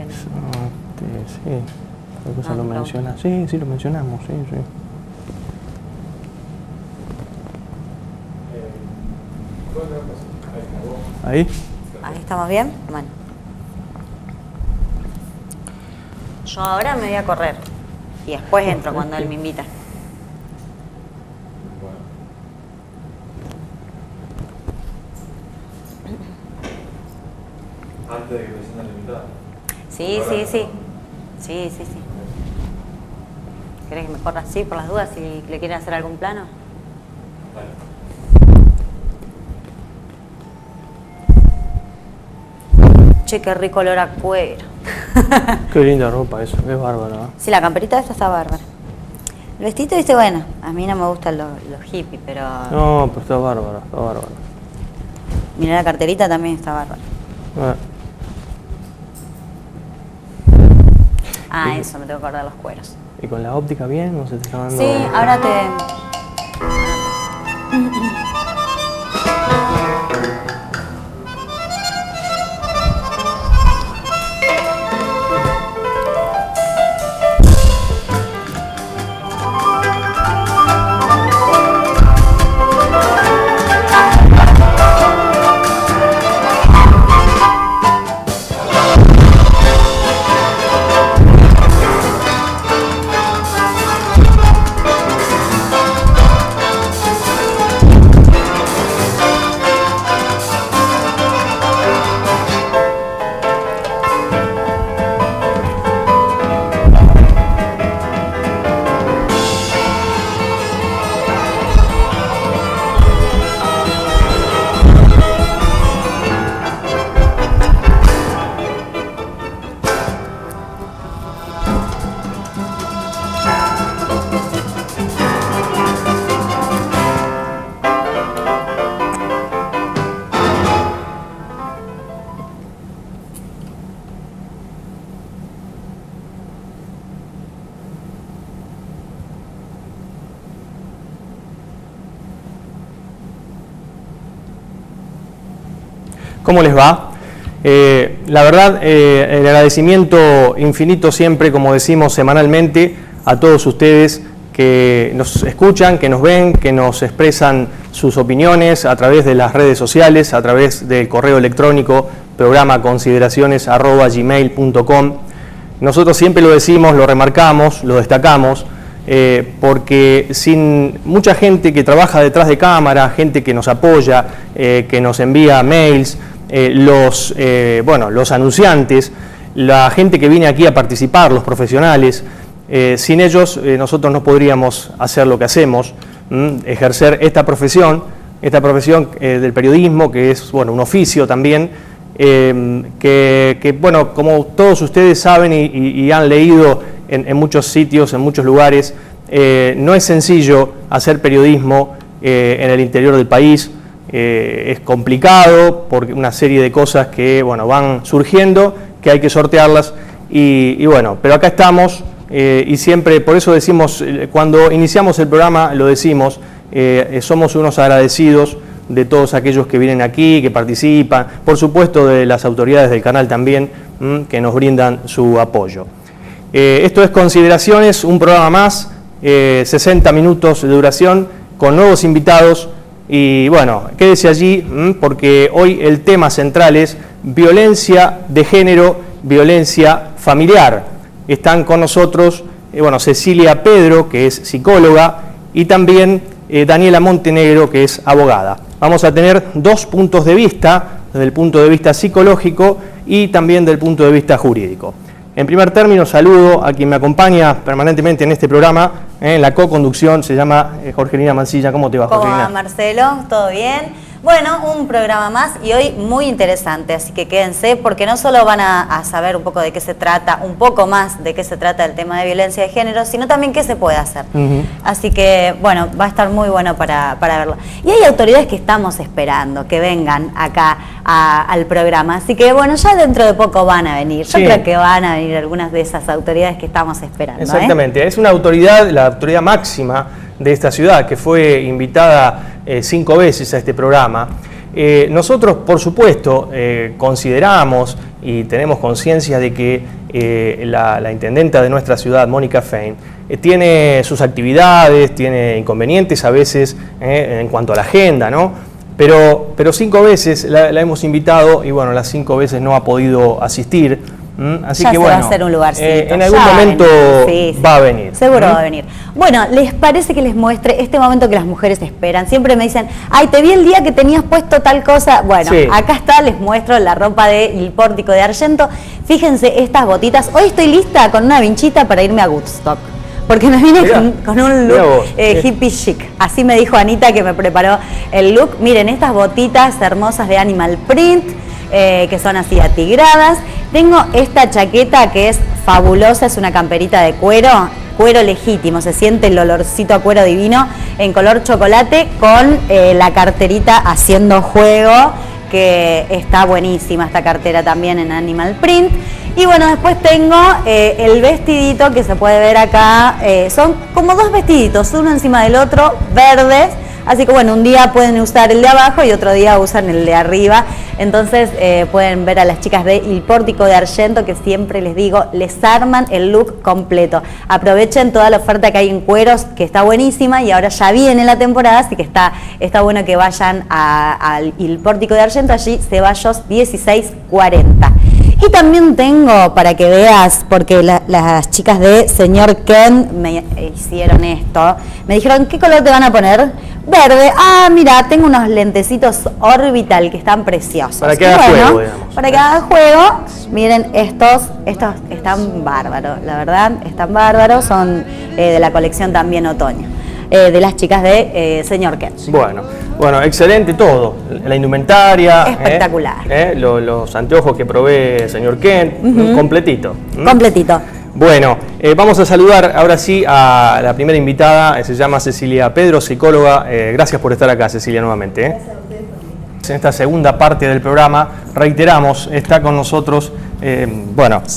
Sí, creo que se lo menciona. Sí, lo mencionamos, sí. ¿Ahí? ¿Ahí estamos bien? Bueno. Yo ahora me voy a correr y después entro cuando él me invita. Antes de que presenten al invitado. Sí. ¿Querés que me corra así por las dudas si le quieren hacer algún plano? Vale. Che, qué rico olor a cuero. Qué linda ropa eso, es bárbaro, ¿no? Sí, la camperita esta está bárbara. El vestido, viste, bueno, a mí no me gustan los hippies, pero... No, pero está bárbaro. Mirá, la carterita también está bárbara. Eso, me tengo que acordar los cueros. ¿Y con la óptica bien? ¿No se te está dando...? Sí, ahora te... ¿Cómo les va? La verdad, el agradecimiento infinito siempre, como decimos semanalmente, a todos ustedes que nos escuchan, que nos ven, que nos expresan sus opiniones a través de las redes sociales, a través del correo electrónico programaconsideraciones@gmail.com. Nosotros siempre lo decimos, lo remarcamos, lo destacamos, porque sin mucha gente que trabaja detrás de cámara, gente que nos apoya, que nos envía mails, los anunciantes, la gente que viene aquí a participar, los profesionales, sin ellos nosotros no podríamos hacer lo que hacemos, ejercer esta profesión del periodismo, que es un oficio también, como todos ustedes saben y han leído en muchos sitios, en muchos lugares, no es sencillo hacer periodismo en el interior del país. Es complicado por una serie de cosas que van surgiendo, que hay que sortearlas pero acá estamos y siempre, por eso decimos, cuando iniciamos el programa lo decimos, somos unos agradecidos de todos aquellos que vienen aquí, que participan, por supuesto de las autoridades del canal también, que nos brindan su apoyo. Esto es Consideraciones, un programa más, 60 minutos de duración, con nuevos invitados. Y quédese allí porque hoy el tema central es violencia de género, violencia familiar. Están con nosotros Cecilia Pedro, que es psicóloga, y también Daniela Montenegro, que es abogada. Vamos a tener dos puntos de vista, desde el punto de vista psicológico y también del punto de vista jurídico. En primer término, saludo a quien me acompaña permanentemente en este programa, en la co-conducción, se llama Jorgelina Mancilla. ¿Cómo te va, Jorgelina? ¿Cómo va, Marcelo? ¿Todo bien? Bueno, un programa más y hoy muy interesante, así que quédense porque no solo van a saber un poco de qué se trata, un poco más de qué se trata el tema de violencia de género, sino también qué se puede hacer. Así que, va a estar muy bueno para verlo. Y hay autoridades que estamos esperando que vengan acá al programa, así que, ya dentro de poco van a venir. Yo creo que van a venir algunas de esas autoridades que estamos esperando. Exactamente, es una autoridad, la autoridad máxima de esta ciudad, que fue invitada 5 veces a este programa, Nosotros, por supuesto, consideramos y tenemos conciencia de que la intendenta de nuestra ciudad, Mónica Fein, tiene sus actividades, tiene inconvenientes a veces en cuanto a la agenda, ¿no? Pero 5 veces la hemos invitado y bueno, las 5 veces no ha podido asistir. Así ya que se bueno, va a hacer un lugarcito. en algún momento va a venir. Seguro va a venir. Bueno, ¿les parece que les muestre este momento que las mujeres esperan? Siempre me dicen, ay, te vi el día que tenías puesto tal cosa. Bueno, sí. Acá está, les muestro la ropa del Pórtico de Argento. Fíjense estas botitas. Hoy estoy lista con una vinchita para irme a Woodstock. Porque me vine con un look hippie chic. Así me dijo Anita, que me preparó el look. Miren, estas botitas hermosas de animal print, que son así atigradas. Tengo esta chaqueta que es fabulosa, es una camperita de cuero legítimo, se siente el olorcito a cuero divino, en color chocolate, con la carterita haciendo juego, que está buenísima esta cartera también en animal print. Y bueno, después tengo el vestidito que se puede ver acá, son como 2 vestiditos, uno encima del otro, verdes. Así que bueno, un día pueden usar el de abajo y otro día usan el de arriba. Entonces pueden ver a las chicas de El Pórtico de Argento, que siempre les digo, les arman el look completo. Aprovechen toda la oferta que hay en cueros, que está buenísima, y ahora ya viene la temporada, así que está bueno que vayan al El Pórtico de Argento, allí Ceballos 1640. Y también tengo, para que veas, porque las chicas de Señor Ken me hicieron esto, me dijeron, ¿qué color te van a poner? Verde. Ah, mira, tengo unos lentecitos Orbital que están preciosos. Para que haga juego, digamos. Para que haga juego. Miren, estos están bárbaros, la verdad, están bárbaros, son de la colección también otoño, de las chicas de Señor Ken. Bueno, excelente todo. La indumentaria. Espectacular. Los anteojos que provee señor Ken, completito. Completito. Bueno, vamos a saludar ahora sí a la primera invitada, se llama Cecilia Pedro, psicóloga. Gracias por estar acá, Cecilia, nuevamente. Gracias a ustedes. En esta segunda parte del programa, reiteramos, está con nosotros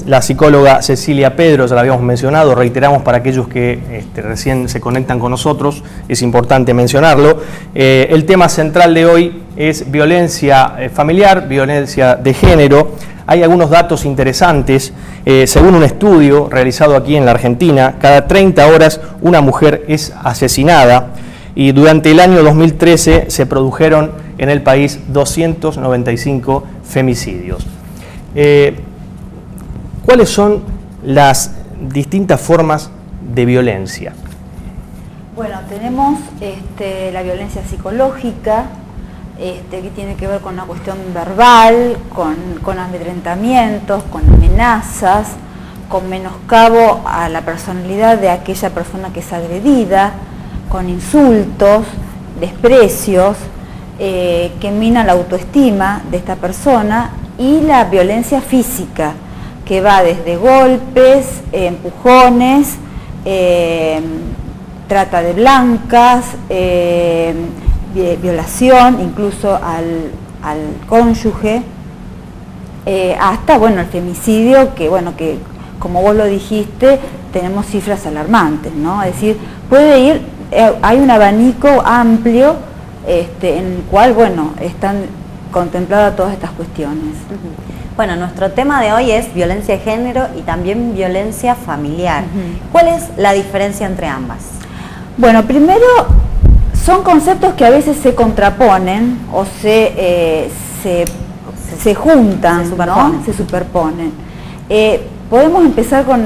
la psicóloga Cecilia Pedro, ya la habíamos mencionado, reiteramos para aquellos que recién se conectan con nosotros, es importante mencionarlo. El tema central de hoy es violencia familiar, violencia de género. Hay algunos datos interesantes. Según un estudio realizado aquí en la Argentina, cada 30 horas una mujer es asesinada y durante el año 2013 se produjeron en el país 295 femicidios. ¿Cuáles son las distintas formas de violencia? Bueno, tenemos la violencia psicológica, que tiene que ver con una cuestión verbal, con amedrentamientos, con amenazas, con menoscabo a la personalidad de aquella persona que es agredida, con insultos, desprecios, que mina la autoestima de esta persona, y la violencia física, que va desde golpes, empujones, trata de blancas, violación incluso al cónyuge, hasta el femicidio, que como vos lo dijiste, tenemos cifras alarmantes, ¿no? Es decir, puede ir, hay un abanico amplio en el cual están contempladas todas estas cuestiones. Bueno, nuestro tema de hoy es violencia de género y también violencia familiar. ¿Cuál es la diferencia entre ambas? Bueno, primero, son conceptos que a veces se contraponen o se juntan, se superponen. Podemos empezar con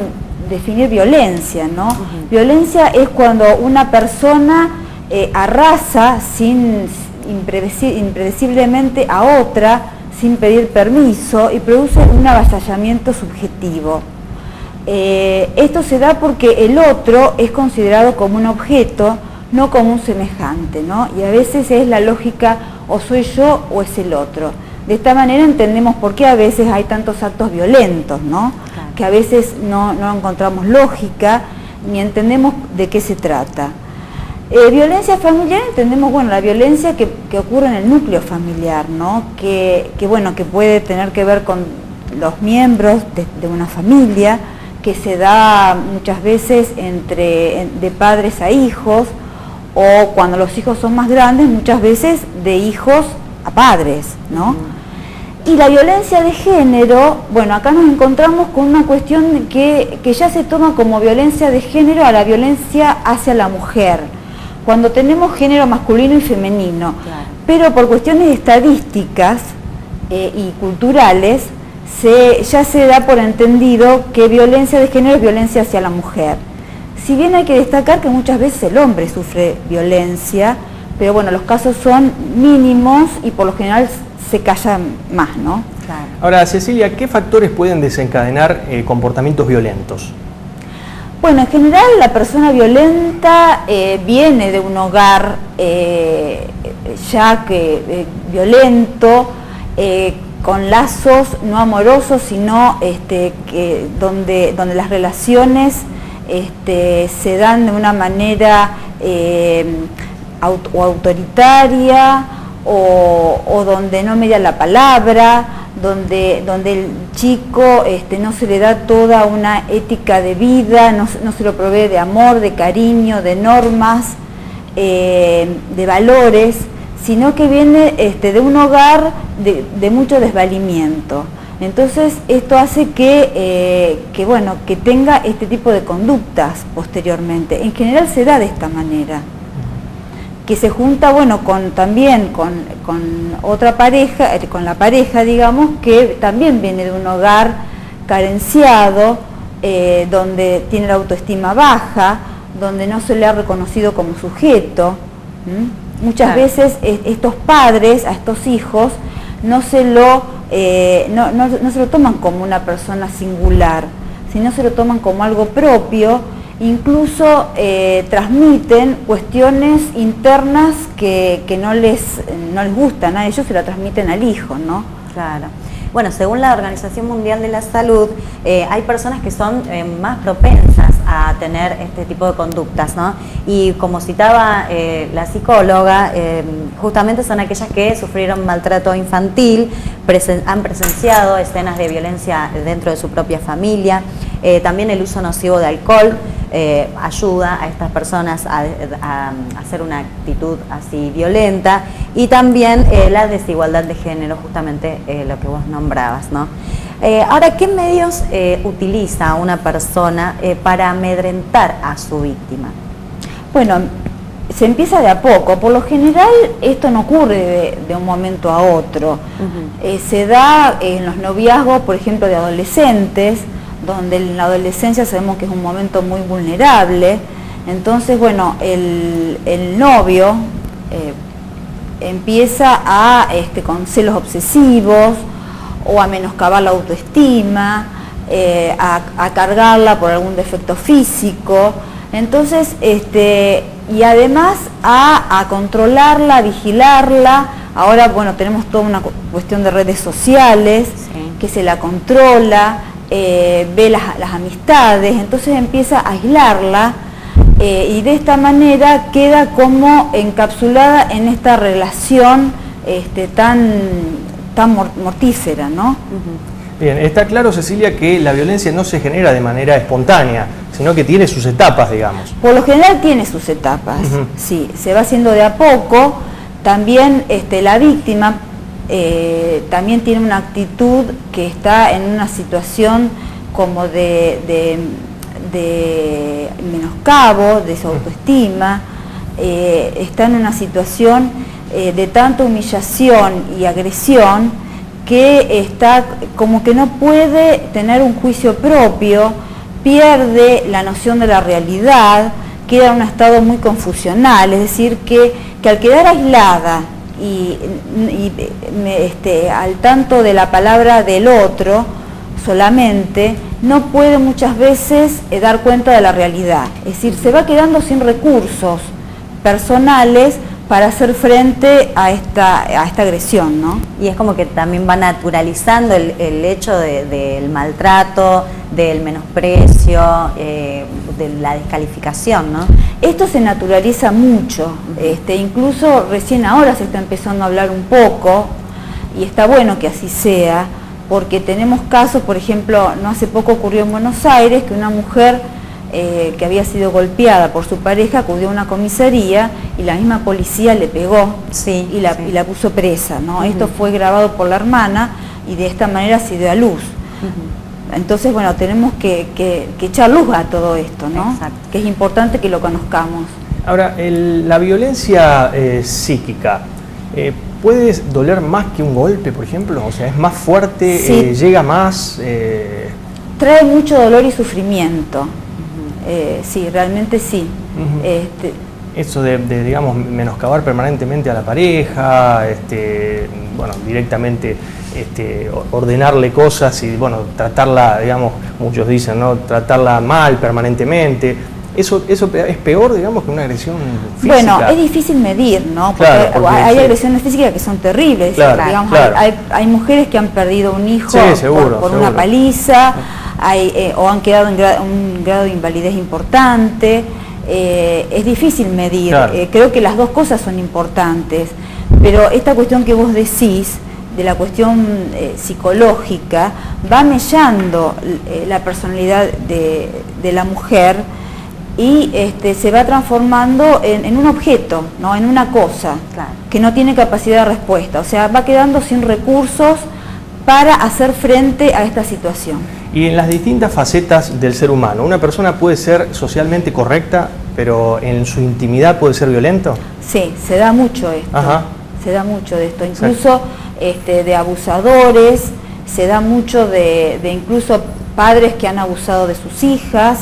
definir violencia, ¿no? Violencia es cuando una persona arrasa impredeciblemente a otra sin pedir permiso y produce un avasallamiento subjetivo. Esto se da porque el otro es considerado como un objeto, no como un semejante, ¿no? Y a veces es la lógica, o soy yo o es el otro. De esta manera entendemos por qué a veces hay tantos actos violentos, ¿no? Claro. Que a veces no encontramos lógica ni entendemos de qué se trata. Violencia familiar, entendemos, la violencia que ocurre en el núcleo familiar, ¿no? Que puede tener que ver con los miembros de una familia, que se da muchas veces de padres a hijos, o cuando los hijos son más grandes, muchas veces de hijos padres, ¿no? Y la violencia de género, bueno, acá nos encontramos con una cuestión que ya se toma como violencia de género a la violencia hacia la mujer, cuando tenemos género masculino y femenino. Claro. Pero por cuestiones estadísticas y culturales, ya se da por entendido que violencia de género es violencia hacia la mujer. Si bien hay que destacar que muchas veces el hombre sufre violencia, pero bueno, los casos son mínimos y por lo general se callan más, ¿no? Claro. Ahora, Cecilia, ¿qué factores pueden desencadenar comportamientos violentos? Bueno, en general la persona violenta viene de un hogar violento, con lazos no amorosos, sino donde las relaciones se dan de una manera autoritaria o donde no media la palabra, donde el chico no se le da toda una ética de vida, no se lo provee de amor, de cariño, de normas, de valores, sino que viene de un hogar de mucho desvalimiento. Entonces esto hace que tenga este tipo de conductas posteriormente. En general se da de esta manera, que se junta también con otra pareja, con la pareja, digamos, que también viene de un hogar carenciado, donde tiene la autoestima baja, donde no se le ha reconocido como sujeto. Muchas veces estos padres a estos hijos no se lo toman como una persona singular, sino se lo toman como algo propio. Incluso transmiten cuestiones internas que no les gustan a ellos, se la transmiten al hijo, ¿no? Claro. Bueno, según la Organización Mundial de la Salud, hay personas que son más propensas a tener este tipo de conductas, ¿no? Y como citaba la psicóloga, justamente son aquellas que sufrieron maltrato infantil, han presenciado escenas de violencia dentro de su propia familia, también el uso nocivo de alcohol ayuda a estas personas a hacer una actitud así violenta, y también la desigualdad de género, justamente lo que vos nombrabas, ¿no? Ahora, ¿qué medios utiliza una persona para amedrentar a su víctima? Bueno, se empieza de a poco. Por lo general esto no ocurre de un momento a otro. Se da en los noviazgos, por ejemplo, de adolescentes, donde en la adolescencia sabemos que es un momento muy vulnerable. Entonces, bueno, el novio empieza con celos obsesivos, o a menoscabar la autoestima, a cargarla por algún defecto físico. Entonces, y además a controlarla, a vigilarla. Ahora, bueno, tenemos toda una cuestión de redes sociales, que se la controla, ve las amistades, entonces empieza a aislarla, y de esta manera queda como encapsulada en esta relación tan mortífera, ¿no? Bien, está claro, Cecilia, que la violencia no se genera de manera espontánea, sino que tiene sus etapas, digamos. Por lo general tiene sus etapas, sí, se va haciendo de a poco. También la víctima también tiene una actitud que está en una situación como de menoscabo, de su autoestima, está en una situación de tanta humillación y agresión, que está como que no puede tener un juicio propio, pierde la noción de la realidad, queda en un estado muy confusional, es decir, que al quedar aislada y al tanto de la palabra del otro solamente, no puede muchas veces dar cuenta de la realidad, es decir, se va quedando sin recursos personales para hacer frente a esta agresión, ¿no? Y es como que también va naturalizando el hecho del maltrato, del menosprecio, de la descalificación, ¿no? Esto se naturaliza mucho, incluso recién ahora se está empezando a hablar un poco, y está bueno que así sea, porque tenemos casos, por ejemplo, no hace poco ocurrió en Buenos Aires, que una mujer que había sido golpeada por su pareja, acudió a una comisaría y la misma policía le pegó y la puso presa, ¿no? Esto fue grabado por la hermana y de esta manera se dio a luz. Entonces, bueno, tenemos que echar luz a todo esto, ¿no? Exacto. Que es importante que lo conozcamos. Ahora, la violencia psíquica, ¿puede doler más que un golpe, por ejemplo? O sea, ¿es más fuerte, Sí. llega más? Trae mucho dolor y sufrimiento. Sí, realmente sí. Eso de, digamos, menoscabar permanentemente a la pareja, bueno, directamente ordenarle cosas y, bueno, tratarla, digamos, muchos dicen, ¿no? Tratarla mal permanentemente. ¿Eso es peor, digamos, que una agresión física? Bueno, es difícil medir, ¿no? Porque, Claro, hay sí. agresiones físicas que son terribles. Claro, Digamos, claro. Hay mujeres que han perdido un hijo Sí, seguro, por seguro. una paliza, o han quedado en un grado de invalidez importante. Es difícil medir. Claro. Creo que las dos cosas son importantes. Pero esta cuestión que vos decís, de la cuestión psicológica, va mellando la personalidad de la mujer y se va transformando en un objeto, ¿no? En una cosa, Claro. que no tiene capacidad de respuesta. O sea, va quedando sin recursos para hacer frente a esta situación. Y en las distintas facetas del ser humano, ¿una persona puede ser socialmente correcta, pero en su intimidad puede ser violento? Sí, se da mucho esto. Ajá. Se da mucho de esto, incluso de abusadores, se da mucho de incluso padres que han abusado de sus hijas,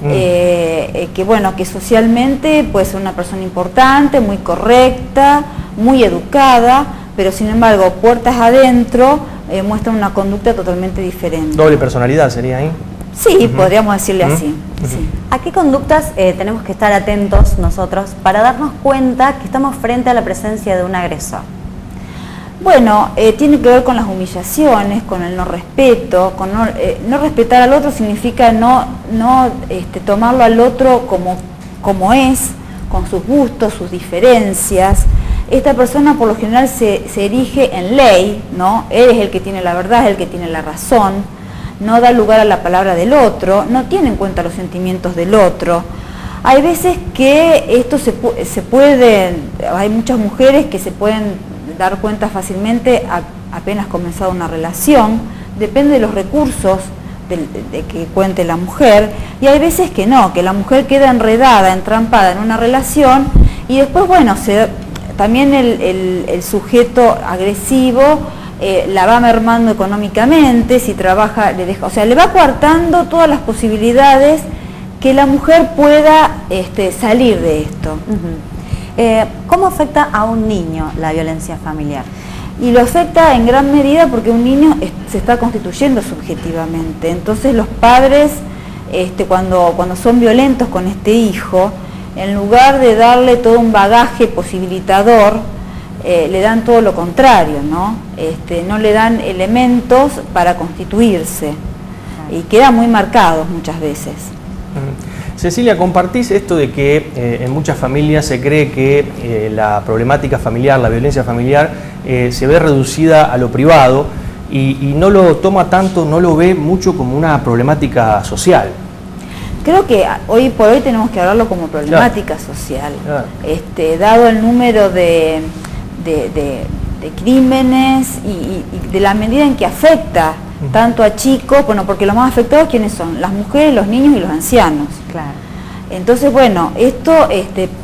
que bueno, que socialmente puede ser una persona importante, muy correcta, muy educada, pero sin embargo, puertas adentro, muestra una conducta totalmente diferente. Doble personalidad sería ahí. Sí, podríamos decirle así. Sí. ¿A qué conductas tenemos que estar atentos nosotros para darnos cuenta que estamos frente a la presencia de un agresor? Bueno, tiene que ver con las humillaciones, con el no respeto, con no respetar al otro significa no tomarlo al otro como es, con sus gustos, sus diferencias. Esta persona por lo general se erige en ley, ¿no? Él es el que tiene la verdad, es el que tiene la razón, no da lugar a la palabra del otro, no tiene en cuenta los sentimientos del otro. Hay veces que esto se puede, hay muchas mujeres que se pueden dar cuenta fácilmente apenas comenzado una relación, depende de los recursos de que cuente la mujer, y hay veces que no, que la mujer queda enredada, entrampada en una relación y después, bueno, también el sujeto agresivo la va mermando económicamente, si trabaja, o sea, le va coartando todas las posibilidades que la mujer pueda salir de esto. ¿Cómo afecta a un niño la violencia familiar? Y lo afecta en gran medida porque un niño se está constituyendo subjetivamente. Entonces los padres, cuando son violentos con este hijo, en lugar de darle todo un bagaje posibilitador, le dan todo lo contrario, ¿no? No le dan elementos para constituirse y queda muy marcados muchas veces. Cecilia, compartís esto de que en muchas familias se cree que la problemática familiar, la violencia familiar, se ve reducida a lo privado y no lo toma tanto, no lo ve mucho como una problemática social. Creo que hoy por hoy tenemos que hablarlo como problemática social. Claro. Dado el número de crímenes y de la medida en que afecta tanto a chicos, bueno, porque los más afectados, ¿quiénes son? Las mujeres, los niños y los ancianos. Claro. Entonces, bueno, esto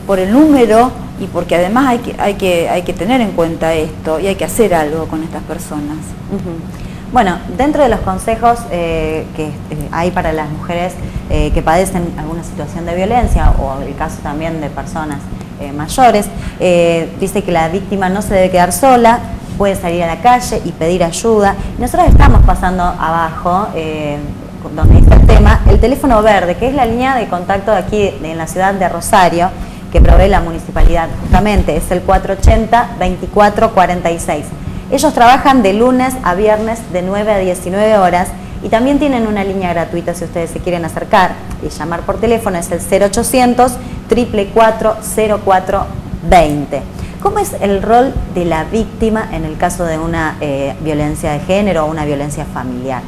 por el número y porque además hay que tener en cuenta esto y hay que hacer algo con estas personas. Bueno, dentro de los consejos que hay para las mujeres que padecen alguna situación de violencia o el caso también de personas mayores, dice que la víctima no se debe quedar sola, puede salir a la calle y pedir ayuda. Nosotros estamos pasando abajo, donde está el tema, el teléfono verde, que es la línea de contacto de aquí en la ciudad de Rosario, que provee la municipalidad, justamente, es el 480-2446. Ellos trabajan de lunes a viernes de 9 a 19 horas y también tienen una línea gratuita si ustedes se quieren acercar y llamar por teléfono, es el 0800-444-0420. ¿Cómo es el rol de la víctima en el caso de una violencia de género o una violencia familiar?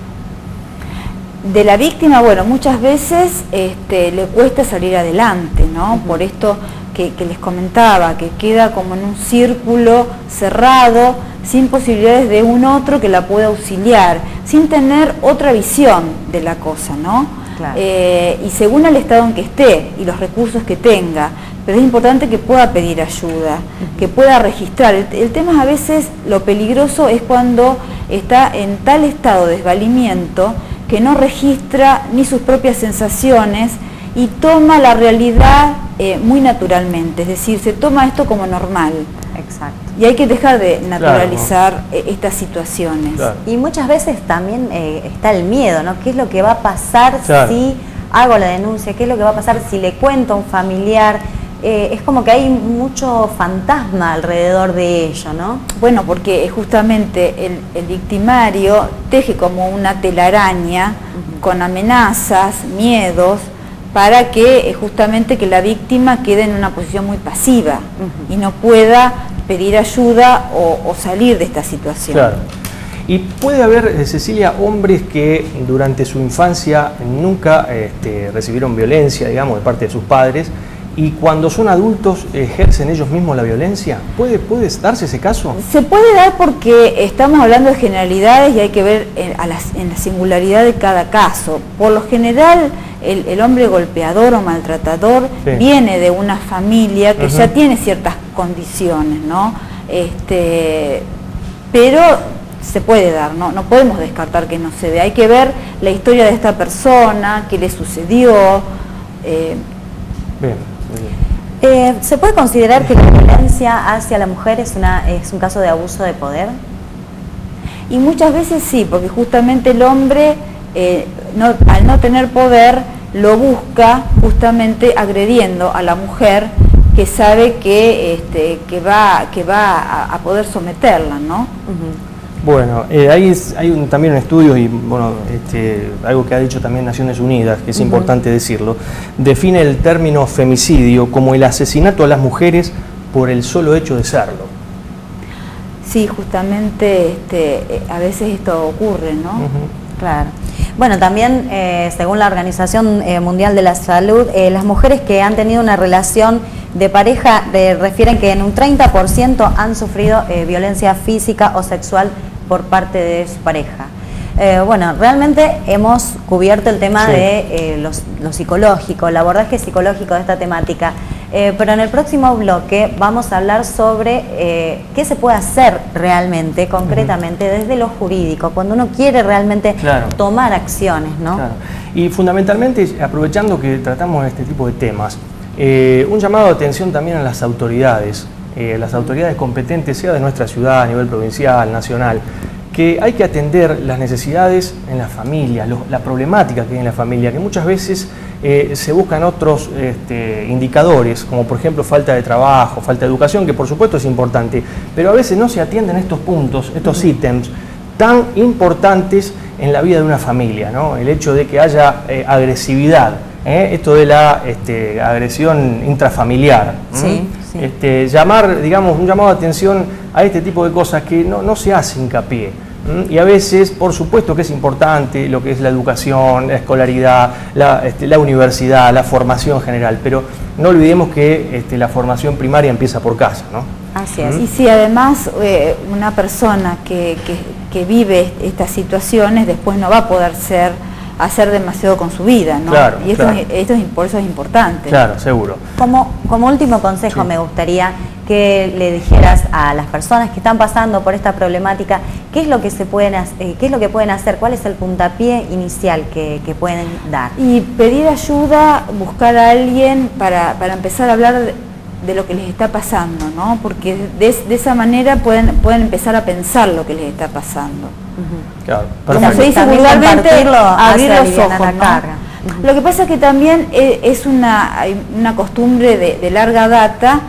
De la víctima, bueno, muchas veces le cuesta salir adelante, ¿no? Por esto que les comentaba, que queda como en un círculo cerrado, sin posibilidades de un otro que la pueda auxiliar, sin tener otra visión de la cosa, ¿no? Claro. Y según el estado en que esté y los recursos que tenga, pero es importante que pueda pedir ayuda, que pueda registrar. El tema a veces, lo peligroso es cuando está en tal estado de desvalimiento que no registra ni sus propias sensaciones y toma la realidad muy naturalmente, es decir, se toma esto como normal. Exacto. Y hay que dejar de naturalizar estas situaciones. Claro. Y muchas veces también está el miedo, ¿no? ¿Qué es lo que va a pasar si hago la denuncia? ¿Qué es lo que va a pasar si le cuento a un familiar? Es como que hay mucho fantasma alrededor de ello, ¿no? Bueno, porque justamente el victimario teje como una telaraña con amenazas, miedos, para que justamente que la víctima quede en una posición muy pasiva y no pueda pedir ayuda o salir de esta situación. Claro. Y puede haber, Cecilia, hombres que durante su infancia nunca recibieron violencia, digamos, de parte de sus padres, y cuando son adultos ejercen ellos mismos la violencia. ¿Puede darse ese caso? Se puede dar porque estamos hablando de generalidades y hay que ver en la singularidad de cada caso. Por lo general, el hombre golpeador o maltratador viene de una familia que ya tiene ciertas condiciones, ¿no? Pero se puede dar, ¿no? No podemos descartar que no se dé. Hay que ver la historia de esta persona, qué le sucedió. Bien. ¿Se puede considerar que la violencia hacia la mujer es un caso de abuso de poder? Y muchas veces sí, porque justamente el hombre, al no tener poder, lo busca justamente agrediendo a la mujer que sabe que va a poder someterla, ¿no? Bueno, hay también un estudio y bueno, algo que ha dicho también Naciones Unidas, que es importante decirlo, define el término femicidio como el asesinato a las mujeres por el solo hecho de serlo. Sí, justamente a veces esto ocurre, ¿no? Claro. Bueno, también según la Organización Mundial de la Salud, las mujeres que han tenido una relación de pareja refieren que en un 30% han sufrido violencia física o sexual por parte de su pareja. Bueno, realmente hemos cubierto el tema de lo psicológico, el abordaje psicológico de esta temática, pero en el próximo bloque vamos a hablar sobre qué se puede hacer realmente, concretamente, desde lo jurídico, cuando uno quiere realmente tomar acciones, ¿no? Claro. Y fundamentalmente, aprovechando que tratamos este tipo de temas, un llamado de atención también a las autoridades competentes, sea de nuestra ciudad, a nivel provincial, nacional, que hay que atender las necesidades en la familia, la problemática que hay en la familia, que muchas veces se buscan otros indicadores, como por ejemplo falta de trabajo, falta de educación, que por supuesto es importante, pero a veces no se atienden estos puntos, estos ítems tan importantes en la vida de una familia, ¿no? El hecho de que haya agresividad, esto de la agresión intrafamiliar. Llamar, digamos, un llamado de atención a este tipo de cosas que no se hace hincapié. Y a veces, por supuesto que es importante lo que es la educación, la escolaridad, la universidad, la formación general, pero no olvidemos que la formación primaria empieza por casa, ¿no? Así es. Y si además una persona que vive estas situaciones después no va a poder hacer demasiado con su vida, ¿no? Claro, y por eso es importante. Claro, seguro. Como último consejo, me gustaría que le dijeras a las personas que están pasando por esta problemática qué es lo que pueden hacer, cuál es el puntapié inicial que pueden dar. Y pedir ayuda, buscar a alguien para empezar a hablar de lo que les está pasando, ¿no? Porque de esa manera pueden empezar a pensar lo que les está pasando. Claro, como se dice vulgarmente, abrir los ojos, ¿no? Lo que pasa es que también es una costumbre de larga data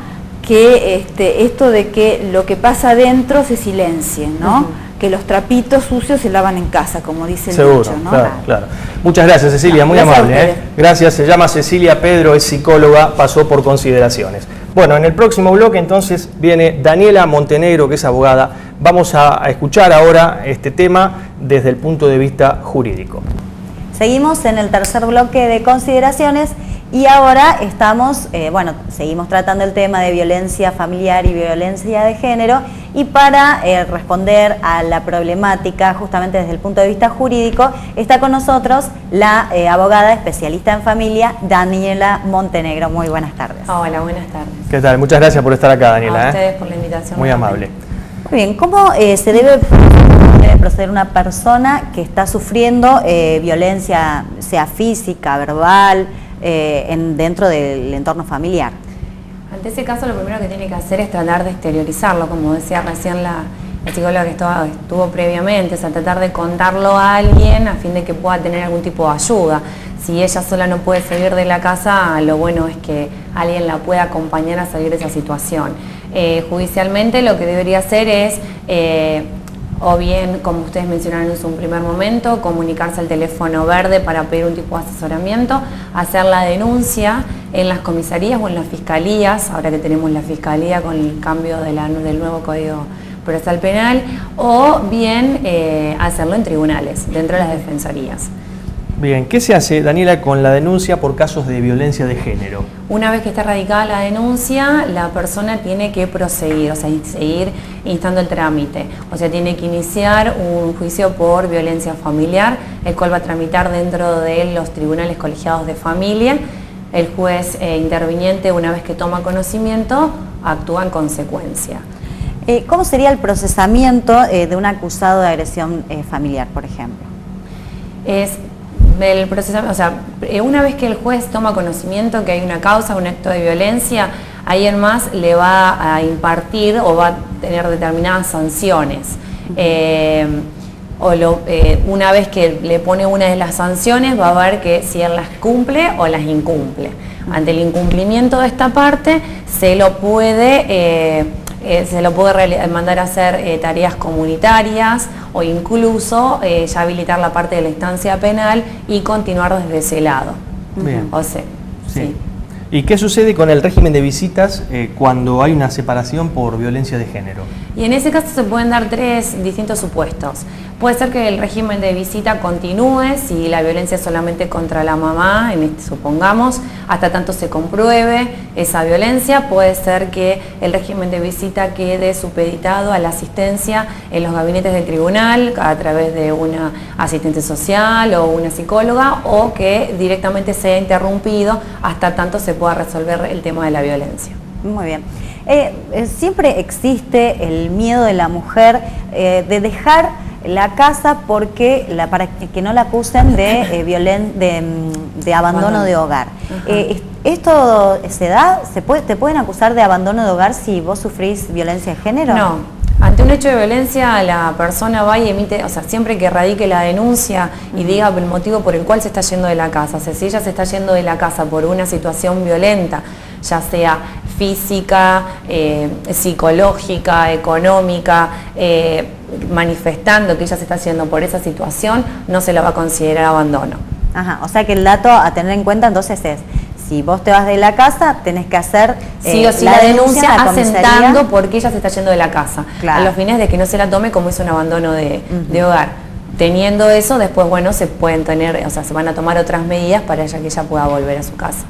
que esto de que lo que pasa adentro se silencie, ¿no? Que los trapitos sucios se lavan en casa, como dice el dicho, ¿no? Claro. Muchas gracias, Cecilia, muy amable. Gracias, se llama Cecilia Pedro, es psicóloga, pasó por Consideraciones. Bueno, en el próximo bloque entonces viene Daniela Montenegro, que es abogada. Vamos a escuchar ahora este tema desde el punto de vista jurídico. Seguimos en el tercer bloque de consideraciones y ahora estamos, seguimos tratando el tema de violencia familiar y violencia de género, y para responder a la problemática justamente desde el punto de vista jurídico, está con nosotros la abogada especialista en familia, Daniela Montenegro. Muy buenas tardes. Hola, buenas tardes. ¿Qué tal? Muchas gracias por estar acá, Daniela. A ustedes por la invitación. Muy amable. Muy bien, ¿cómo se debe proceder una persona que está sufriendo violencia, sea física, verbal, dentro del entorno familiar? Ante ese caso, lo primero que tiene que hacer es tratar de exteriorizarlo, como decía recién la psicóloga que estuvo previamente, o sea, tratar de contarlo a alguien a fin de que pueda tener algún tipo de ayuda. Si ella sola no puede salir de la casa, lo bueno es que alguien la pueda acompañar a salir de esa situación. Judicialmente lo que debería hacer es, o bien, como ustedes mencionaron en un primer momento, comunicarse al teléfono verde para pedir un tipo de asesoramiento, hacer la denuncia en las comisarías o en las fiscalías, ahora que tenemos la fiscalía con el cambio del nuevo Código Procesal Penal, o bien hacerlo en tribunales, dentro de las defensorías. Bien, ¿qué se hace, Daniela, con la denuncia por casos de violencia de género? Una vez que está radicada la denuncia, la persona tiene que proseguir, o sea, seguir instando el trámite. O sea, tiene que iniciar un juicio por violencia familiar, el cual va a tramitar dentro de los tribunales colegiados de familia. El juez interviniente, una vez que toma conocimiento, actúa en consecuencia. ¿Cómo sería el procesamiento de un acusado de agresión familiar, por ejemplo? El procesamiento, o sea, una vez que el juez toma conocimiento que hay una causa, un acto de violencia, alguien más le va a impartir o va a tener determinadas sanciones. Una vez que le pone una de las sanciones, va a ver que si él las cumple o las incumple. Ante el incumplimiento de esta parte, se lo puede mandar a hacer tareas comunitarias o incluso ya habilitar la parte de la instancia penal y continuar desde ese lado. Bien. O sea, sí. ¿Y qué sucede con el régimen de visitas cuando hay una separación por violencia de género? Y en ese caso se pueden dar tres distintos supuestos. Puede ser que el régimen de visita continúe si la violencia es solamente contra la mamá, supongamos, hasta tanto se compruebe esa violencia. Puede ser que el régimen de visita quede supeditado a la asistencia en los gabinetes del tribunal a través de una asistente social o una psicóloga, o que directamente sea interrumpido hasta tanto se pueda resolver el tema de la violencia. Muy bien. Siempre existe el miedo de la mujer de dejar la casa para que no la acusen de abandono de hogar. ¿Esto se da? ¿Te pueden acusar de abandono de hogar si vos sufrís violencia de género? No. Ante un hecho de violencia, la persona va y emite, o sea, siempre que radique la denuncia y diga el motivo por el cual se está yendo de la casa. O sea, si ella se está yendo de la casa por una situación violenta, ya sea física, psicológica, económica, manifestando que ella se está yendo por esa situación, no se la va a considerar abandono. Ajá, o sea que el dato a tener en cuenta entonces es, si vos te vas de la casa, tenés que hacer sí o sí la denuncia asentando porque ella se está yendo de la casa, claro, a los fines de que no se la tome como es un abandono de hogar. Teniendo eso, después, bueno, se pueden tener, o sea, se van a tomar otras medidas para que ella pueda volver a su casa.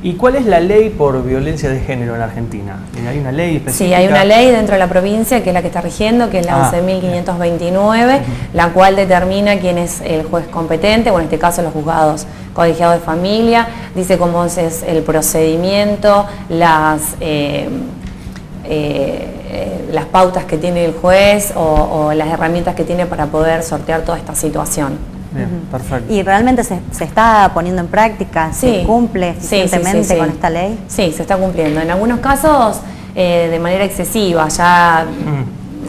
¿Y cuál es la ley por violencia de género en Argentina? ¿Hay una ley específica? Sí, hay una ley dentro de la provincia que es la que está rigiendo, que es la 11.529, la cual determina quién es el juez competente, bueno, en este caso los juzgados colegiados de familia, dice cómo es el procedimiento, las pautas que tiene el juez o las herramientas que tiene para poder sortear toda esta situación. Bien, perfecto. ¿Y realmente se está poniendo en práctica? ¿Se cumple eficientemente con esta ley? Sí, se está cumpliendo. En algunos casos de manera excesiva, ya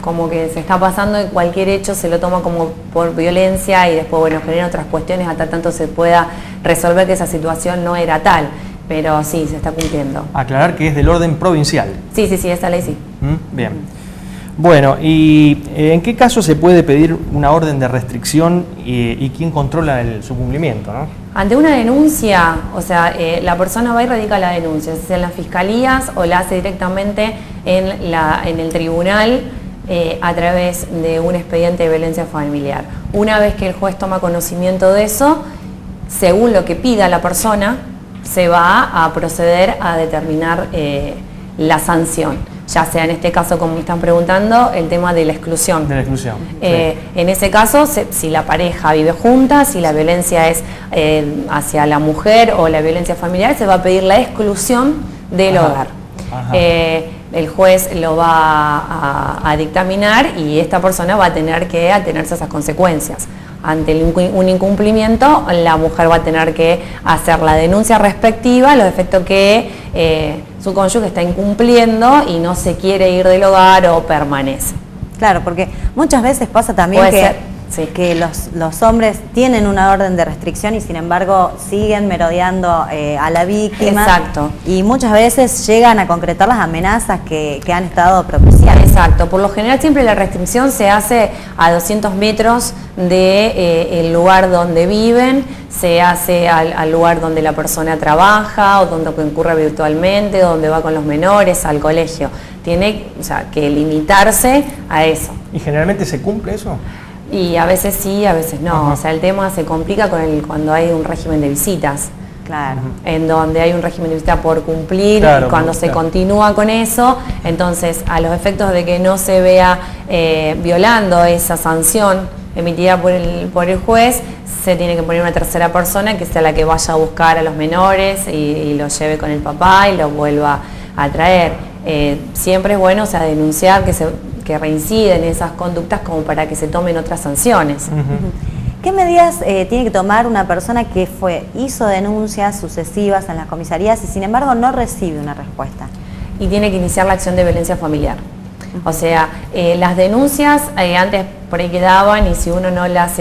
como que se está pasando y cualquier hecho se lo toma como por violencia y después, bueno, genera otras cuestiones hasta tanto se pueda resolver que esa situación no era tal. Pero sí, se está cumpliendo. Aclarar que es del orden provincial. Sí, esa ley sí. Bien. Bueno, ¿y en qué caso se puede pedir una orden de restricción y quién controla su cumplimiento, ¿no? Ante una denuncia, o sea, la persona va y radica la denuncia, si es en las fiscalías o la hace directamente en el tribunal a través de un expediente de violencia familiar. Una vez que el juez toma conocimiento de eso, según lo que pida la persona, se va a proceder a determinar la sanción. Ya sea en este caso, como me están preguntando, el tema de la exclusión. De la exclusión. En ese caso, si la pareja vive junta, si la violencia es hacia la mujer o la violencia familiar, se va a pedir la exclusión del hogar. El juez lo va a dictaminar y esta persona va a tener que atenerse a esas consecuencias. Ante un incumplimiento, la mujer va a tener que hacer la denuncia respectiva a los efectos que su cónyuge está incumpliendo y no se quiere ir del hogar o permanece. Claro, porque muchas veces pasa también que los hombres tienen una orden de restricción y sin embargo siguen merodeando a la víctima. Exacto. Y muchas veces llegan a concretar las amenazas que han estado propiciando. Exacto. Por lo general siempre la restricción se hace a 200 metros del lugar donde viven, se hace al lugar donde la persona trabaja o donde concurre virtualmente, donde va con los menores, al colegio. Tiene que limitarse a eso. ¿Y generalmente se cumple eso? Y a veces sí, a veces no. Ajá. O sea, el tema se complica cuando hay un régimen de visitas. Claro. En donde hay un régimen de visita por cumplir, claro, y cuando se continúa con eso, entonces a los efectos de que no se vea violando esa sanción emitida por el juez, se tiene que poner una tercera persona que sea la que vaya a buscar a los menores y los lleve con el papá y los vuelva a traer. Siempre es bueno, denunciar que reinciden esas conductas como para que se tomen otras sanciones. ¿Qué medidas tiene que tomar una persona que hizo denuncias sucesivas en las comisarías y sin embargo no recibe una respuesta? Y tiene que iniciar la acción de violencia familiar. O sea, las denuncias antes por ahí quedaban y si uno no las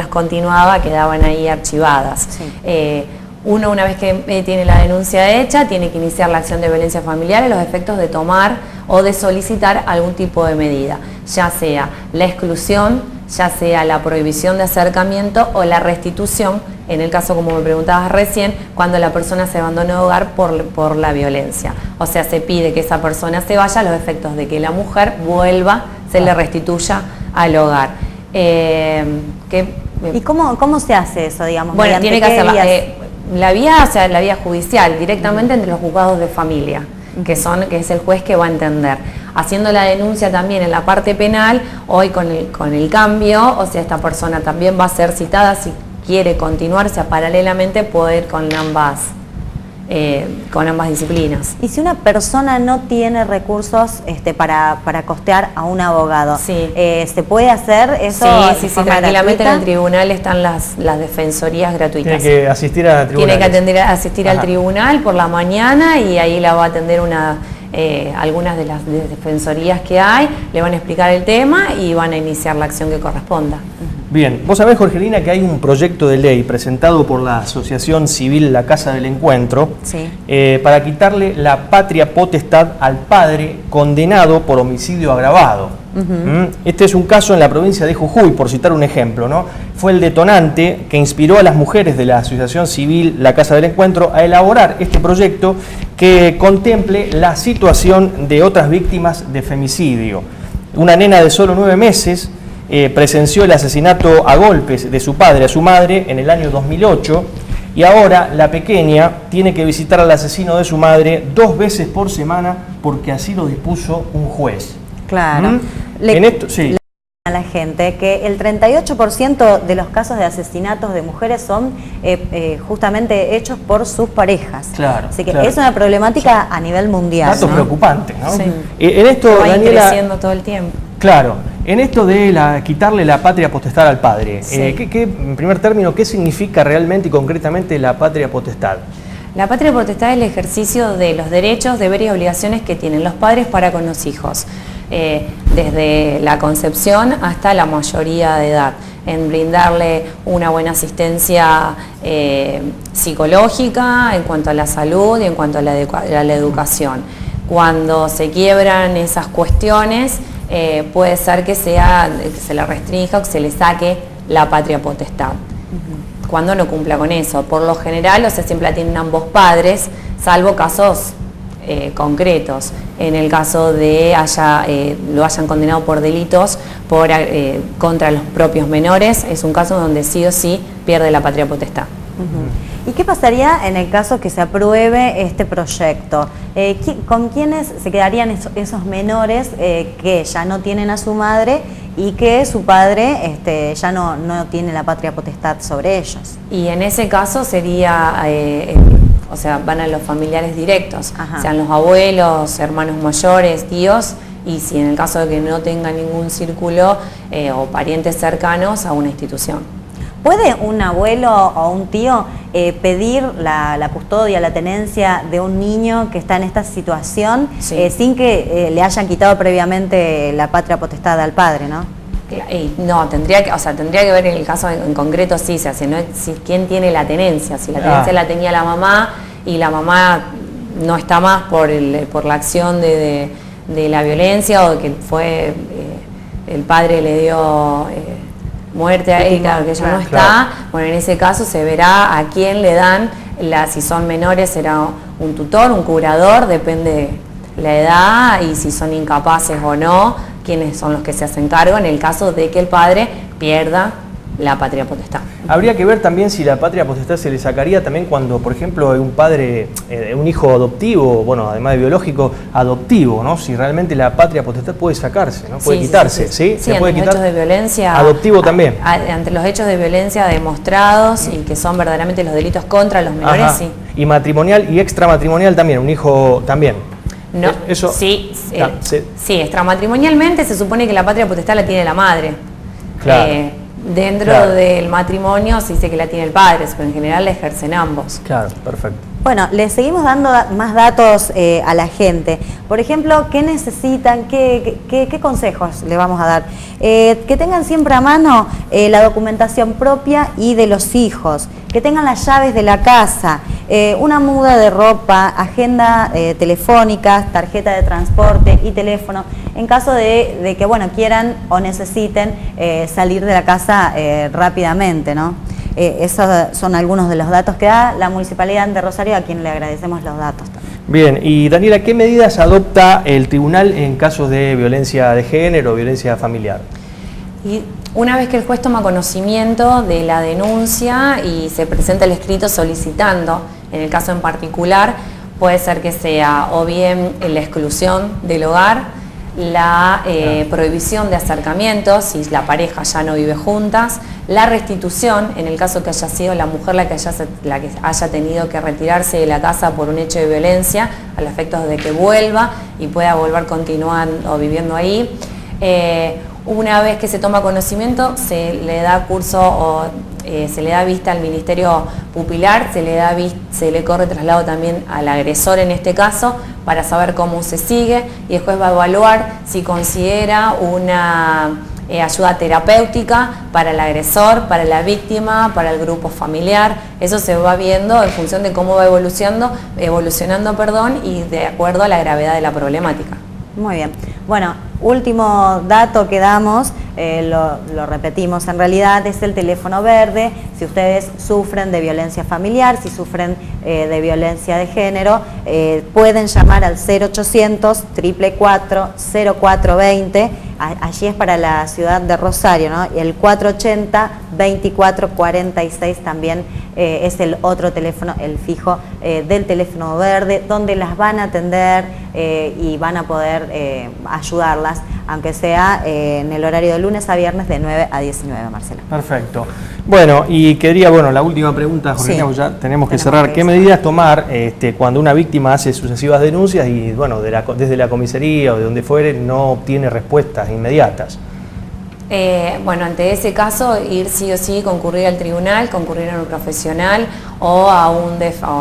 continuaba quedaban ahí archivadas. Sí. Uno, una vez que tiene la denuncia hecha, tiene que iniciar la acción de violencia familiar a los efectos de tomar o de solicitar algún tipo de medida, ya sea la exclusión, ya sea la prohibición de acercamiento o la restitución, en el caso como me preguntabas recién, cuando la persona se abandona de hogar por la violencia. O sea, se pide que esa persona se vaya a los efectos de que la mujer vuelva, se le restituya al hogar. ¿Y cómo se hace eso, digamos? Bueno, tiene que hacerla. La vía judicial, directamente entre los juzgados de familia, que es el juez que va a entender. Haciendo la denuncia también en la parte penal, hoy con el cambio, o sea, esta persona también va a ser citada si quiere continuarse paralelamente, puede ir con ambas disciplinas. Y si una persona no tiene recursos para costear a un abogado, sí. ¿Se puede hacer eso? Sí, tranquilamente en el tribunal están las defensorías gratuitas. Tiene que asistir al tribunal. Tiene que asistir al tribunal por la mañana y ahí la va a atender algunas de las defensorías que hay, le van a explicar el tema y van a iniciar la acción que corresponda. Bien, vos sabés, Jorgelina, que hay un proyecto de ley presentado por la Asociación Civil La Casa del Encuentro, sí. Para quitarle la patria potestad al padre condenado por homicidio agravado. Este es un caso en la provincia de Jujuy, por citar un ejemplo, ¿no? Fue el detonante que inspiró a las mujeres de la Asociación Civil La Casa del Encuentro a elaborar este proyecto que contemple la situación de otras víctimas de femicidio. Una nena de solo 9 meses presenció el asesinato a golpes de su padre a su madre en el año 2008 y ahora la pequeña tiene que visitar al asesino de su madre 2 veces por semana porque así lo dispuso un juez. Claro. Le a la gente que el 38% de los casos de asesinatos de mujeres son justamente hechos por sus parejas. Claro, así que es una problemática a nivel mundial. Datos preocupantes, ¿no? Sí. En esto, va Daniela, creciendo todo el tiempo. Claro, en esto de quitarle la patria potestad al padre, Sí. en primer término, ¿qué significa realmente y concretamente la patria potestad? La patria potestad es el ejercicio de los derechos, deberes y obligaciones que tienen los padres para con los hijos, desde la concepción hasta la mayoría de edad, en brindarle una buena asistencia psicológica en cuanto a la salud y en cuanto a la educación. Cuando se quiebran esas cuestiones, puede ser que se le restrinja o que se le saque la patria potestad. Cuando no cumpla con eso. Por lo general, siempre la tienen ambos padres, salvo casos concretos. En el caso de lo hayan condenado por delitos contra los propios menores, es un caso donde sí o sí pierde la patria potestad. ¿Y qué pasaría en el caso que se apruebe este proyecto? ¿Con quiénes se quedarían esos menores que ya no tienen a su madre y que su padre ya no tiene la patria potestad sobre ellos? Y en ese caso sería, o sea, van a los familiares directos, sean los abuelos, hermanos mayores, tíos, y si en el caso de que no tenga ningún círculo o parientes cercanos, a una institución. ¿Puede un abuelo o un tío pedir la custodia, la tenencia de un niño que está en esta situación sin que le hayan quitado previamente la patria potestad al padre, no? No, tendría que ver en el caso en concreto si quién tiene la tenencia, si la tenencia la tenía la mamá y la mamá no está más por la acción de la violencia o que fue el padre le dio muerte a él, claro, que ella no está. Bueno, en ese caso se verá a quién le dan, si son menores será un tutor, un curador, depende la edad y si son incapaces o no, quiénes son los que se hacen cargo en el caso de que el padre pierda la patria potestad. Habría que ver también si la patria potestad se le sacaría también cuando, por ejemplo, un padre, un hijo adoptivo, bueno, además de biológico, adoptivo, ¿no? Si realmente la patria potestad puede sacarse, ¿no? Puede quitarse, ¿sí? Sí, ante los hechos de violencia. Adoptivo también. Ante los hechos de violencia demostrados y que son verdaderamente los delitos contra los menores, sí. Y matrimonial y extramatrimonial también, un hijo también. No, eso, sí, extramatrimonialmente se supone que la patria potestad la tiene la madre. Claro. Dentro del matrimonio se dice que la tiene el padre, pero en general la ejercen ambos. Claro, perfecto. Bueno, le seguimos dando más datos a la gente. Por ejemplo, ¿qué necesitan? ¿Qué consejos le vamos a dar? Que tengan siempre a mano la documentación propia y de los hijos, que tengan las llaves de la casa, una muda de ropa, agenda telefónica, tarjeta de transporte y teléfono, en caso de que bueno, quieran o necesiten salir de la casa rápidamente, ¿no? Esos son algunos de los datos que da la Municipalidad de Rosario, a quien le agradecemos los datos también. Bien, y Daniela, ¿qué medidas adopta el tribunal en casos de violencia de género o violencia familiar? Y una vez que el juez toma conocimiento de la denuncia y se presenta el escrito solicitando, en el caso en particular, puede ser que sea o bien la exclusión del hogar, la prohibición de acercamientos si la pareja ya no vive juntas, la restitución en el caso que haya sido la mujer la que haya tenido que retirarse de la casa por un hecho de violencia, a los efectos de que vuelva y pueda volver continuando viviendo ahí. Una vez que se toma conocimiento, se le da curso o se le da vista al Ministerio Pupilar, se le corre traslado también al agresor en este caso para saber cómo se sigue y después va a evaluar si considera una ayuda terapéutica para el agresor, para la víctima, para el grupo familiar. Eso se va viendo en función de cómo va evolucionando, y de acuerdo a la gravedad de la problemática. Muy bien. Bueno, último dato que damos, lo repetimos, en realidad es el teléfono verde. Si ustedes sufren de violencia familiar, si sufren de violencia de género, pueden llamar al 0800 444 0420. Allí es para la ciudad de Rosario, ¿no? Y el 480 2446 también es el otro teléfono, el fijo del teléfono verde, donde las van a atender y van a poder ayudarlas, aunque sea en el horario de lunes a viernes de 9 a 19, Marcela. Perfecto. Bueno, y quería, la última pregunta, Jorge, sí, ya tenemos que cerrar. ¿Qué medidas tomar cuando una víctima hace sucesivas denuncias y, desde la comisaría o de donde fuere no obtiene respuestas inmediatas? Ante ese caso, ir sí o sí, concurrir al tribunal, concurrir a un profesional o a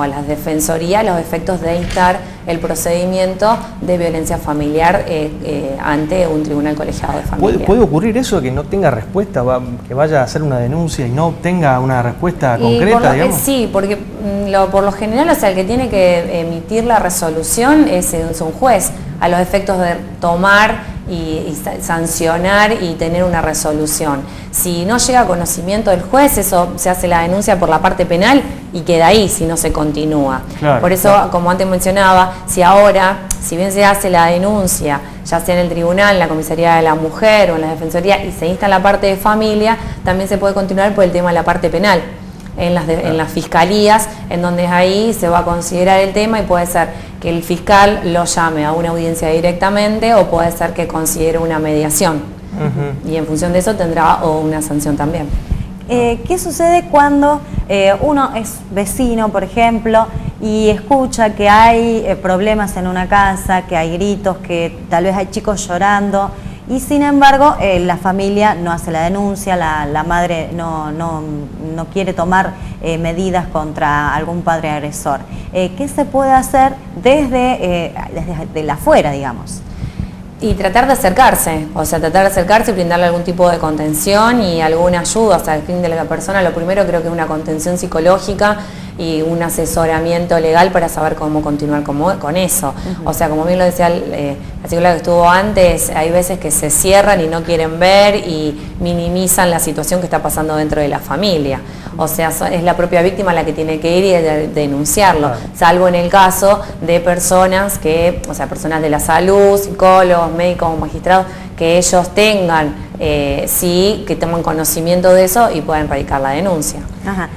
la defensoría, los efectos de instar el procedimiento de violencia familiar ante un tribunal colegiado de familia. ¿Puede ocurrir eso, que no tenga respuesta, que vaya a hacer una denuncia y no obtenga una respuesta concreta, digamos? Sí, porque por lo general, el que tiene que emitir la resolución es un juez, a los efectos de tomar sancionar y tener una resolución. Si no llega a conocimiento del juez, eso se hace la denuncia por la parte penal y queda ahí si no se continúa. Claro, por eso, como antes mencionaba, si bien se hace la denuncia, ya sea en el tribunal, en la comisaría de la mujer o en la defensoría, y se insta la parte de familia, también se puede continuar por el tema de la parte penal. En las fiscalías, en donde ahí se va a considerar el tema y puede ser que el fiscal lo llame a una audiencia directamente o puede ser que considere una mediación. Y en función de eso tendrá una sanción también. ¿Qué sucede cuando uno es vecino, por ejemplo, y escucha que hay problemas en una casa, que hay gritos, que tal vez hay chicos llorando? Y sin embargo, la familia no hace la denuncia, la madre no quiere tomar medidas contra algún padre agresor. ¿Qué se puede hacer desde la afuera, digamos? Y tratar de acercarse, y brindarle algún tipo de contención y alguna ayuda, al fin de la persona. Lo primero creo que es una contención psicológica y un asesoramiento legal para saber cómo continuar con eso. Como bien lo decía la psicóloga que estuvo antes, hay veces que se cierran y no quieren ver y minimizan la situación que está pasando dentro de la familia. Es la propia víctima la que tiene que ir y denunciarlo, salvo en el caso de personas personas de la salud, psicólogos, médicos o magistrados, que ellos tengan, que tomen conocimiento de eso y puedan radicar la denuncia. Ajá.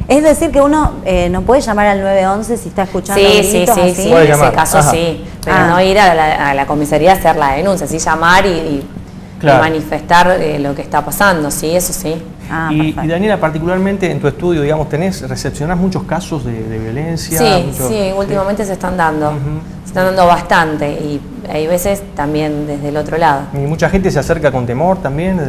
Es decir, que uno no puede llamar al 911 si está escuchando gritos así. Sí, en ese caso sí, pero no ir a la comisaría a hacer la denuncia, sí llamar y manifestar lo que está pasando, sí, eso sí. Y Daniela, particularmente en tu estudio, digamos, recepcionás muchos casos de violencia. Sí, últimamente se están dando, bastante, y hay veces también desde el otro lado. ¿Y mucha gente se acerca con temor también?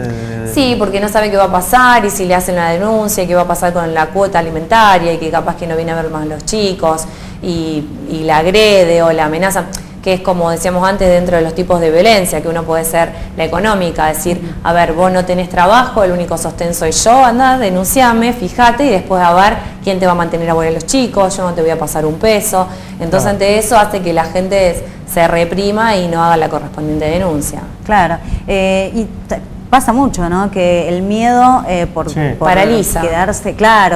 Sí, porque no sabe qué va a pasar y si le hacen la denuncia, y qué va a pasar con la cuota alimentaria y que capaz que no viene a ver más los chicos y la agrede o la amenaza, que es como decíamos antes dentro de los tipos de violencia, que uno puede ser la económica, decir, a ver, vos no tenés trabajo, el único sostén soy yo, andá, denunciame, fíjate y después a ver quién te va a mantener a vos y a los chicos, yo no te voy a pasar un peso. Entonces ante eso hace que la gente se reprima y no haga la correspondiente denuncia. Claro, pasa mucho, ¿no? Que el miedo por paraliza.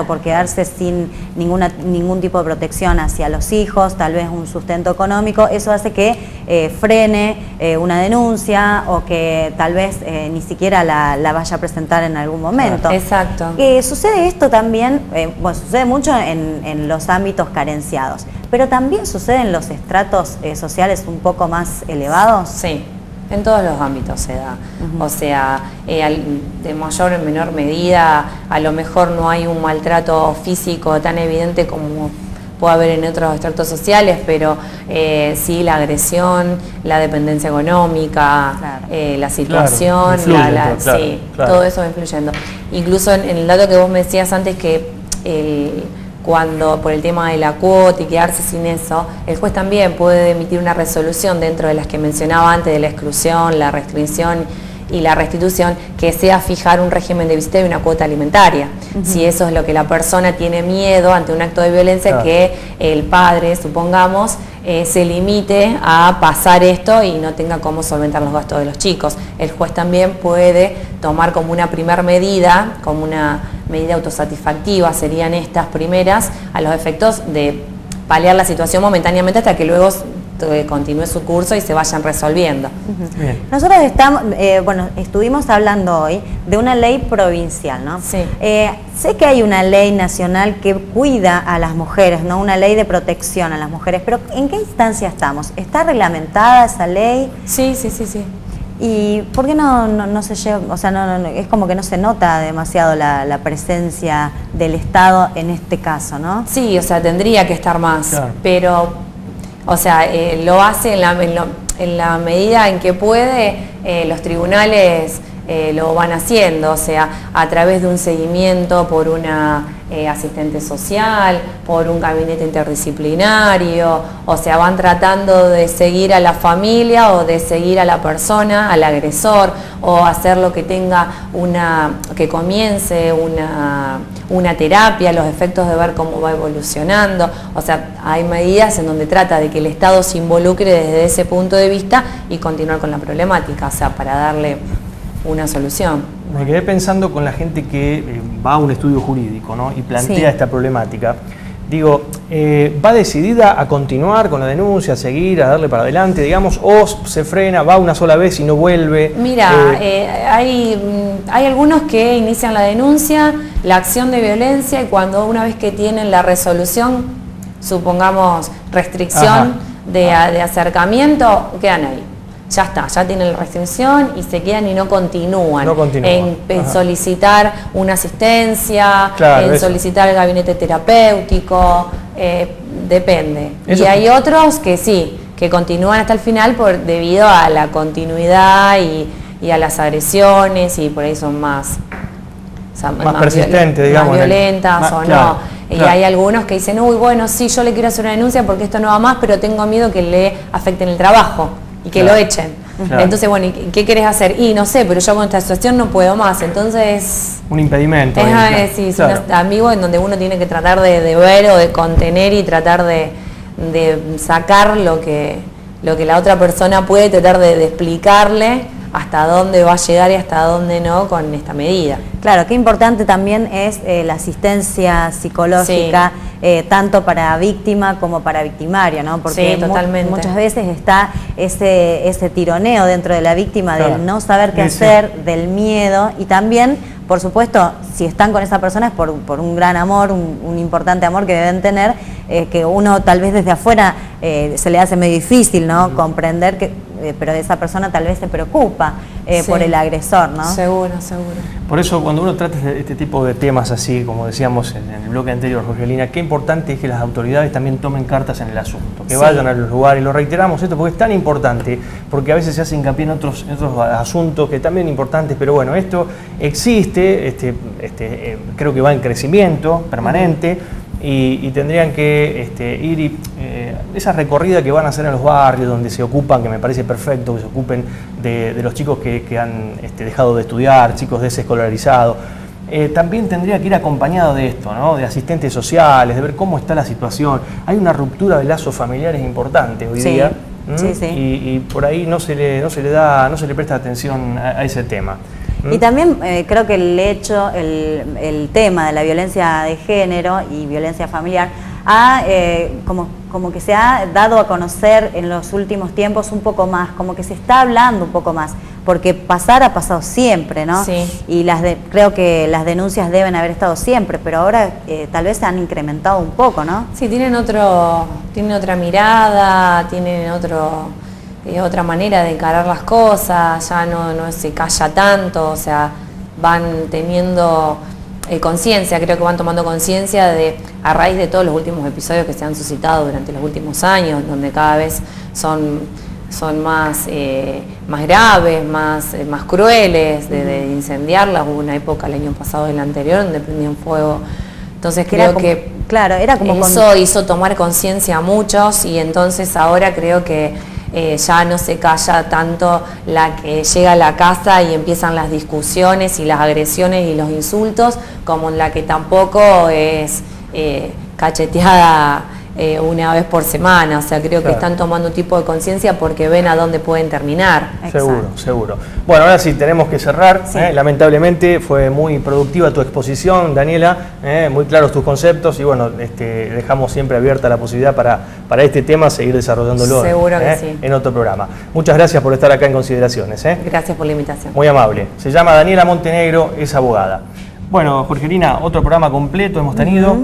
Por quedarse sin ningún tipo de protección hacia los hijos, tal vez un sustento económico, eso hace que frene una denuncia o que tal vez ni siquiera la vaya a presentar en algún momento. Exacto. Sucede esto también, sucede mucho en los ámbitos carenciados, pero también sucede en los estratos sociales un poco más elevados. Sí. En todos los ámbitos se da, de mayor o menor medida, a lo mejor no hay un maltrato físico tan evidente como puede haber en otros estratos sociales, pero sí la agresión, la dependencia económica, la situación, todo eso va influyendo. Incluso en el dato que vos me decías antes, que cuando por el tema de la cuota y quedarse sin eso, el juez también puede emitir una resolución dentro de las que mencionaba antes, de la exclusión, la restricción y la restitución, que sea fijar un régimen de visita y una cuota alimentaria. Si eso es lo que la persona tiene miedo ante un acto de violencia, que el padre, supongamos, se limite a pasar esto y no tenga cómo solventar los gastos de los chicos. El juez también puede tomar como una primer medida, como una medida autosatisfactiva, serían estas primeras, a los efectos de paliar la situación momentáneamente hasta que luego continúe su curso y se vayan resolviendo. Bien. Nosotros estuvimos hablando hoy de una ley provincial, ¿no? Sí. Sé que hay una ley nacional que cuida a las mujeres, ¿no? Una ley de protección a las mujeres, pero ¿en qué instancia estamos? ¿Está reglamentada esa ley? Sí. ¿Y por qué no se lleva, es como que no se nota demasiado la presencia del Estado en este caso, ¿no? Sí, tendría que estar más, pero, lo hace en la medida en que puede, los tribunales lo van haciendo, a través de un seguimiento por una asistente social, por un gabinete interdisciplinario, o sea, van tratando de seguir a la familia o de seguir a la persona, al agresor, o hacer lo que tenga que comience una terapia, los efectos de ver cómo va evolucionando. O sea, hay medidas en donde trata de que el Estado se involucre desde ese punto de vista y continuar con la problemática, o sea, para darle una solución. Me quedé pensando con la gente que va a un estudio jurídico, ¿no? Y plantea esta problemática. Digo, ¿va decidida a continuar con la denuncia, a seguir, a darle para adelante, digamos, o se frena, va una sola vez y no vuelve? Mira, hay algunos que inician la denuncia, la acción de violencia, y cuando una vez que tienen la resolución, supongamos restricción de acercamiento, quedan ahí. Ya está, ya tienen la restricción y se quedan y no continúan, en solicitar una asistencia, en solicitar el gabinete terapéutico, depende. Y hay otros que sí, que continúan hasta el final debido a la continuidad y a las agresiones, y por ahí son más persistentes, digamos. Más violentas o no. Y hay algunos que dicen, uy, bueno, sí, yo le quiero hacer una denuncia porque esto no va más, pero tengo miedo que le afecten el trabajo y que lo echen. Entonces, bueno, ¿y qué querés hacer? Y no sé, pero yo con esta situación no puedo más. Entonces... Un impedimento. Es un amigo en donde uno tiene que tratar de ver o de contener y tratar de sacar lo que la otra persona puede, tratar de explicarle hasta dónde va a llegar y hasta dónde no con esta medida. Claro, qué importante también es la asistencia psicológica, tanto para víctima como para victimario, ¿no? Porque totalmente. Muchas veces está ese tironeo dentro de la víctima, del no saber qué hacer, del miedo, y también, por supuesto, si están con esa persona es por un gran amor, un importante amor que deben tener, que uno tal vez desde afuera se le hace medio difícil, ¿no? Comprender que... pero esa persona tal vez se preocupa por el agresor, ¿no? Seguro. Por eso, cuando uno trata este tipo de temas así, como decíamos en el bloque anterior, Jorgelina, qué importante es que las autoridades también tomen cartas en el asunto, que vayan a los lugares, y lo reiteramos esto porque es tan importante, porque a veces se hace hincapié en otros asuntos que también importantes, pero bueno, esto existe, creo que va en crecimiento permanente, y tendrían que ir esa recorrida que van a hacer en los barrios donde se ocupan, que me parece perfecto, que se ocupen de los chicos que han dejado de estudiar, chicos desescolarizados. También tendría que ir acompañado de esto, ¿no? De asistentes sociales, de ver cómo está la situación. Hay una ruptura de lazos familiares importante hoy día. Y por ahí no se le presta atención a ese tema. Y también creo que el tema de la violencia de género y violencia familiar como que se ha dado a conocer en los últimos tiempos un poco más, como que se está hablando un poco más, porque ha pasado siempre, ¿no? Y creo que las denuncias deben haber estado siempre, pero ahora tal vez se han incrementado un poco, ¿no? Sí, tienen otra mirada, tienen otra manera de encarar las cosas, ya no se calla tanto, o sea, van teniendo conciencia, creo que van tomando conciencia a raíz de todos los últimos episodios que se han suscitado durante los últimos años, donde cada vez son más graves, más crueles, de incendiarlas. Hubo una época el año pasado y el anterior donde prendían fuego. Entonces creo que era como eso hizo tomar conciencia a muchos, y entonces ahora creo que ya no se calla tanto la que llega a la casa y empiezan las discusiones y las agresiones y los insultos, como la que tampoco es cacheteada una vez por semana. O sea, creo que están tomando un tipo de conciencia porque ven a dónde pueden terminar. Seguro. Bueno, ahora sí, tenemos que cerrar. Lamentablemente fue muy productiva tu exposición, Daniela, muy claros tus conceptos, y bueno, dejamos siempre abierta la posibilidad para este tema seguir desarrollándolo en otro programa. Muchas gracias por estar acá en Consideraciones. Gracias por la invitación. Muy amable. Se llama Daniela Montenegro, es abogada. Bueno, Jorgelina, otro programa completo hemos tenido.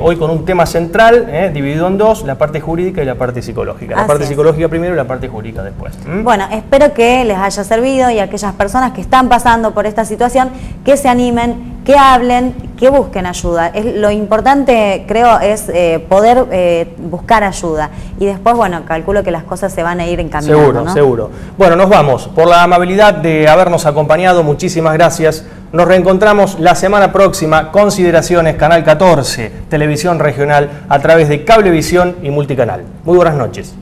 Hoy con un tema central, dividido en dos, la parte jurídica y la parte psicológica. La parte psicológica primero y la parte jurídica después. Bueno, espero que les haya servido, y a aquellas personas que están pasando por esta situación, que se animen, que hablen, que busquen ayuda. Lo importante, creo, es poder buscar ayuda. Y después, bueno, calculo que las cosas se van a ir encaminando. Seguro. Bueno, nos vamos. Por la amabilidad de habernos acompañado, muchísimas gracias. Nos reencontramos la semana próxima. Consideraciones, Canal 14, Televisión Regional, a través de Cablevisión y Multicanal. Muy buenas noches.